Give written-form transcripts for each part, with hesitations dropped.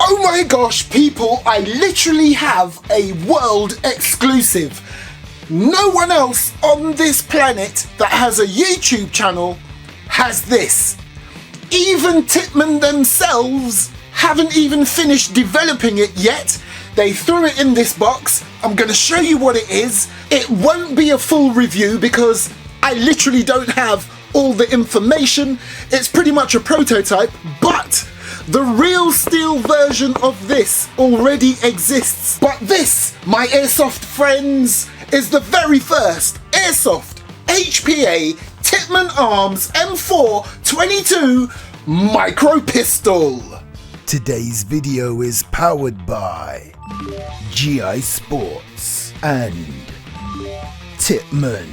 Oh my gosh, people, I literally have a world exclusive. No one else on this planet that has a YouTube channel has this. Even Tippmann themselves haven't even finished developing it yet. They threw it in this box. I'm going to show you what it is. It won't be a full review because I literally don't have all the information. It's pretty much a prototype, but the real steel version of this already exists. But this, my Airsoft friends, is the very first Airsoft HPA Tippmann Arms M4-22 micro pistol. Today's video is powered by GI Sports and Tippmann.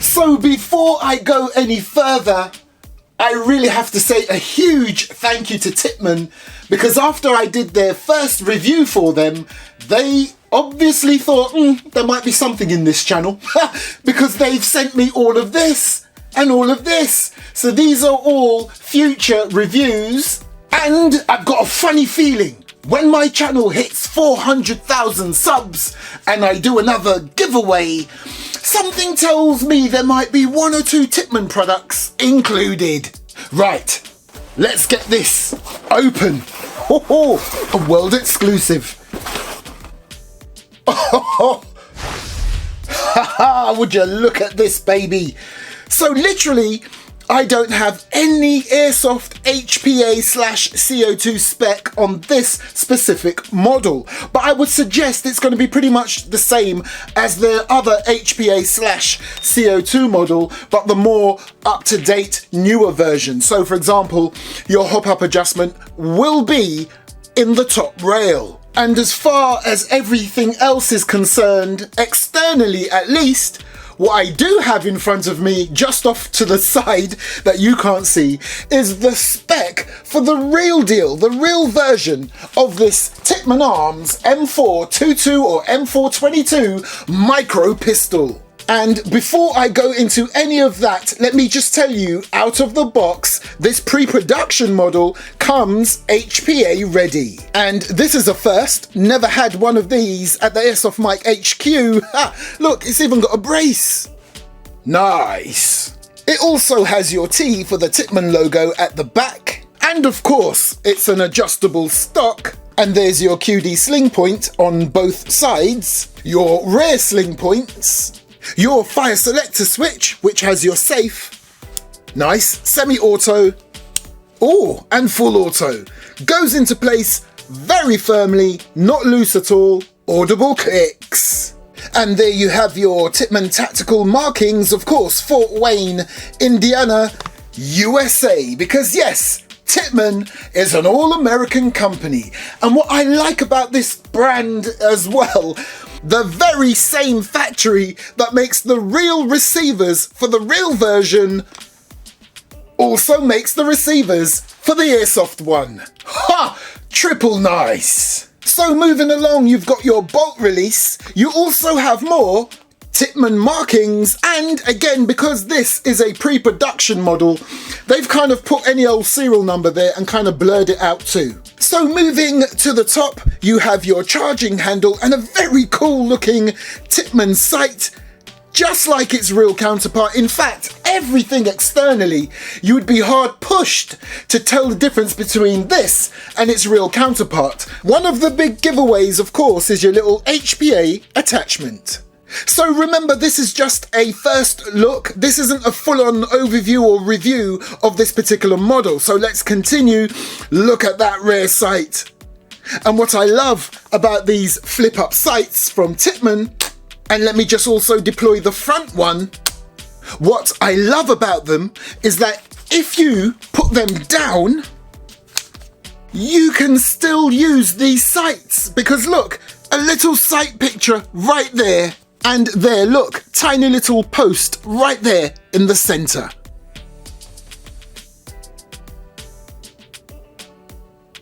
So before I go any further, I really have to say a huge thank you to Tippmann, because after I did their first review for them, they obviously thought, there might be something in this channel, because they've sent me all of this and all of this. So these are all future reviews, and I've got a funny feeling when my channel hits 400,000 subs and I do another giveaway, something tells me there might be one or two Tippmann products included. Right, let's get this open. A world exclusive. Would you look at this, baby? So literally, I don't have any Airsoft HPA/CO2 spec on this specific model, but I would suggest it's going to be pretty much the same as the other HPA/CO2 model, but the more up-to-date, newer version. So for example, your hop-up adjustment will be in the top rail. And as far as everything else is concerned, externally at least, what I do have in front of me, just off to the side that you can't see, is the spec for the real deal, the real version of this Tippmann Arms M4-22 or M4-22 micro pistol. And before I go into any of that, let me just tell you, out of the box, this pre-production model comes HPA ready. And this is a first, never had one of these at the Airsoft Mike HQ. Look, it's even got a brace. Nice. It also has your T for the Tippmann logo at the back. And of course, it's an adjustable stock. And there's your QD sling point on both sides, your rear sling points, your fire selector switch, which has your safe, nice, semi-auto, and full auto. Goes into place very firmly, not loose at all, audible clicks. And there you have your Tippmann tactical markings, of course, Fort Wayne, Indiana, USA, because yes, Tippmann is an all-American company. And what I like about this brand as well, the very same factory that makes the real receivers for the real version also makes the receivers for the Airsoft one. Ha! Triple nice. So moving along, you've got your bolt release. You also have more Tippmann markings, and again, because this is a pre-production model, they've kind of put any old serial number there and kind of blurred it out too. So moving to the top, you have your charging handle and a very cool looking Tippmann sight, just like its real counterpart. In fact, everything externally, you would be hard pushed to tell the difference between this and its real counterpart. One of the big giveaways, of course, is your little HPA attachment. So remember, this is just a first look. This isn't a full-on overview or review of this particular model. So let's continue. Look at that rear sight. And what I love about these flip-up sights from Tippmann, and let me just also deploy the front one. What I love about them is that if you put them down, you can still use these sights, because look, a little sight picture right there. And there, look, tiny little post right there in the center.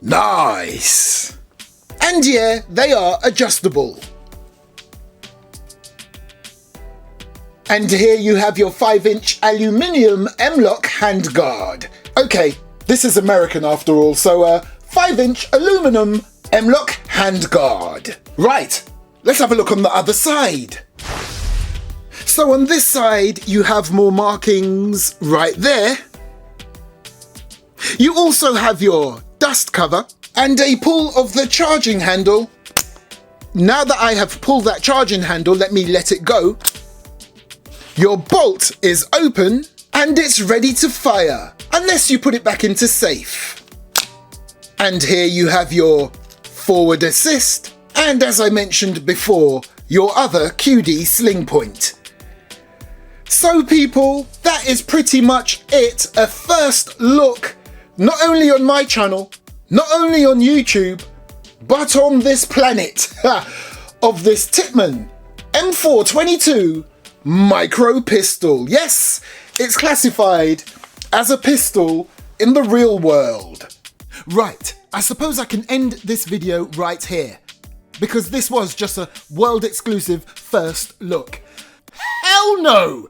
Nice. And yeah, they are adjustable. And here you have your 5-inch aluminium M-lock handguard. Okay, this is American after all, so 5-inch aluminum M-lock handguard. Right, let's have a look on the other side. So on this side, you have more markings right there. You also have your dust cover and a pull of the charging handle. Now that I have pulled that charging handle, let me let it go. Your bolt is open and it's ready to fire, unless you put it back into safe. And here you have your forward assist, and as I mentioned before, your other QD sling point. So people, that is pretty much it. A first look, not only on my channel, not only on YouTube, but on this planet, of this Tippmann M4-22 micro pistol. Yes, it's classified as a pistol in the real world. Right, I suppose I can end this video right here, because this was just a world exclusive first look. Hell no!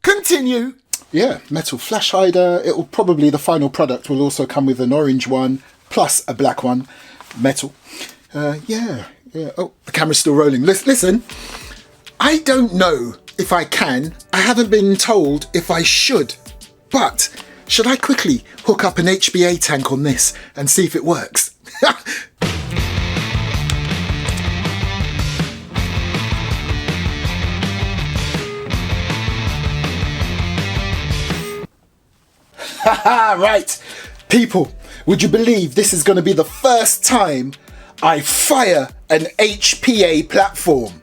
Continue! Yeah, metal flash hider. It'll probably, the final product will also come with an orange one, plus a black one. Metal. Yeah. Oh, the camera's still rolling. Listen, I don't know if I can. I haven't been told if I should. But should I quickly hook up an HPA tank on this and see if it works? Right, people, would you believe this is going to be the first time I fire an HPA platform?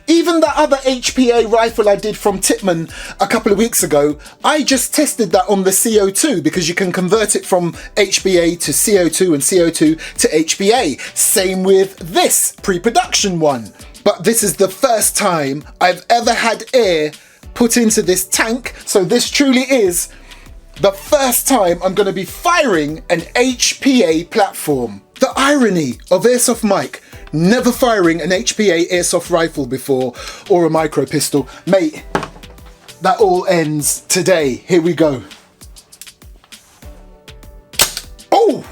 Even the other HPA rifle I did from Tippmann a couple of weeks ago, I just tested that on the CO2 because you can convert it from HPA to CO2 and CO2 to HPA. Same with this pre-production one. But this is the first time I've ever had air put into this tank, so this truly is the first time I'm going to be firing an HPA platform. The irony of Airsoft Mike never firing an HPA airsoft rifle before, or a micro pistol. Mate, that all ends today. Here we go. Oh!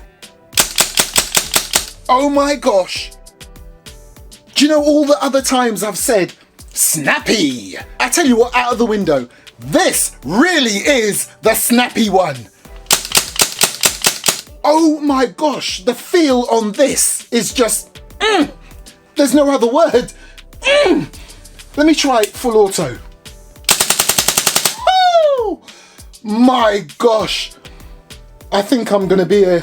Oh my gosh! Do you know all the other times I've said, snappy? I tell you what, out of the window, this really is the snappy one. Oh my gosh, the feel on this is just, there's no other word. Let me try full auto. Oh my gosh. I think I'm gonna be a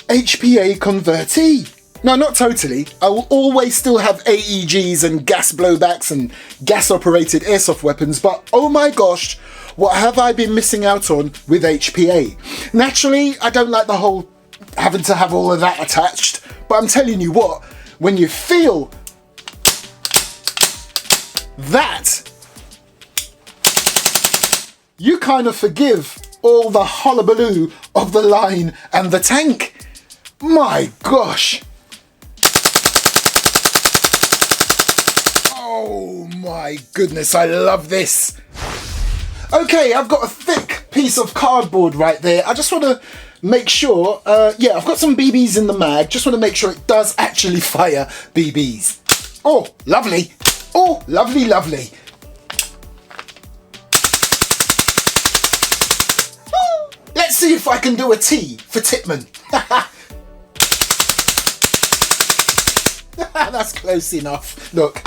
HPA convertee. No, not totally. I will always still have AEGs and gas blowbacks and gas operated airsoft weapons, but oh my gosh, what have I been missing out on with HPA? Naturally, I don't like the whole having to have all of that attached, but I'm telling you what, when you feel that, you kind of forgive all the hullabaloo of the line and the tank. My gosh. Oh my goodness, I love this. Okay, I've got a thick piece of cardboard right there. I just want to make sure, yeah, I've got some BBs in the mag. Just want to make sure it does actually fire BBs. Oh, lovely. Oh, lovely, lovely. Let's see if I can do a T for Tippmann. That's close enough. Look,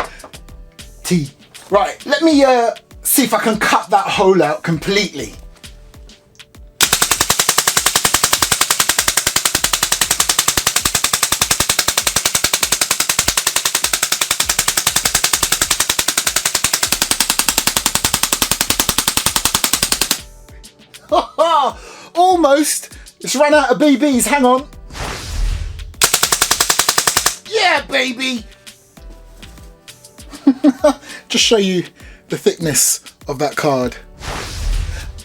T. Right, let me see if I can cut that hole out completely. Almost. It's run out of BBs. Hang on. Yeah, baby. Just show you the thickness of that card.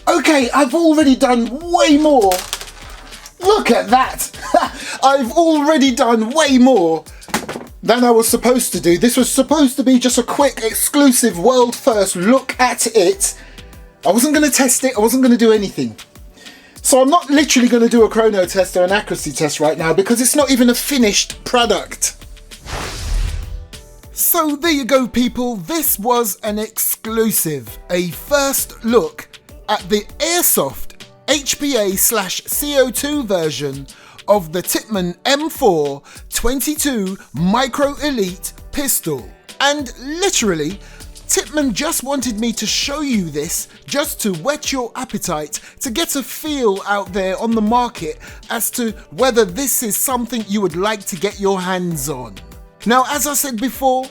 Okay, I've already done way more. Look at that. I've already done way more than I was supposed to do. This was supposed to be just a quick, exclusive, world first look at it. I wasn't going to test it. I wasn't going to do anything. So I'm not literally going to do a chrono test or an accuracy test right now because it's not even a finished product. So there you go, people. This was an exclusive, a first look at the Airsoft HPA/CO2 version of the Tippmann M4-22 Micro Elite pistol. And literally, Tippmann just wanted me to show you this just to whet your appetite, to get a feel out there on the market as to whether this is something you would like to get your hands on. Now, as I said before,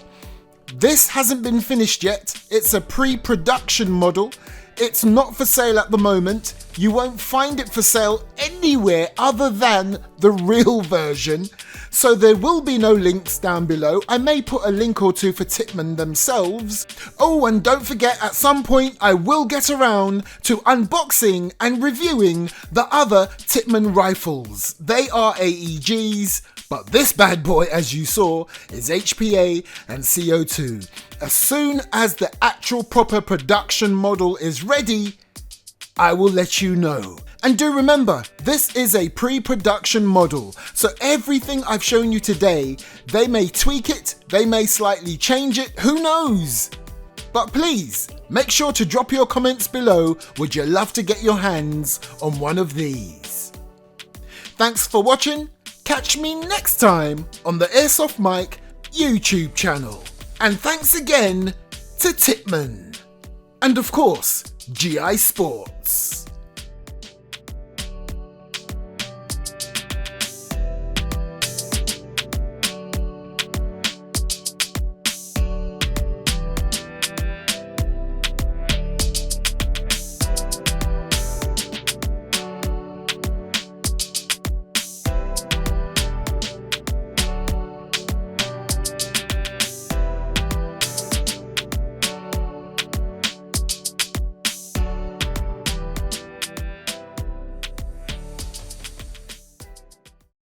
this hasn't been finished yet. It's a pre-production model. It's not for sale at the moment. You won't find it for sale anywhere other than the real version. So there will be no links down below. I may put a link or two for Tippmann themselves. Oh, and don't forget, at some point I will get around to unboxing and reviewing the other Tippmann rifles. They are AEGs, but this bad boy, as you saw, is HPA and CO2. As soon as the actual proper production model is ready, I will let you know. And do remember, this is a pre-production model, so everything I've shown you today, they may tweak it, they may slightly change it, who knows? But please, make sure to drop your comments below. Would you love to get your hands on one of these? Thanks for watching. Catch me next time on the Airsoft Mike YouTube channel. And thanks again to Tippmann. And of course, GI Sports.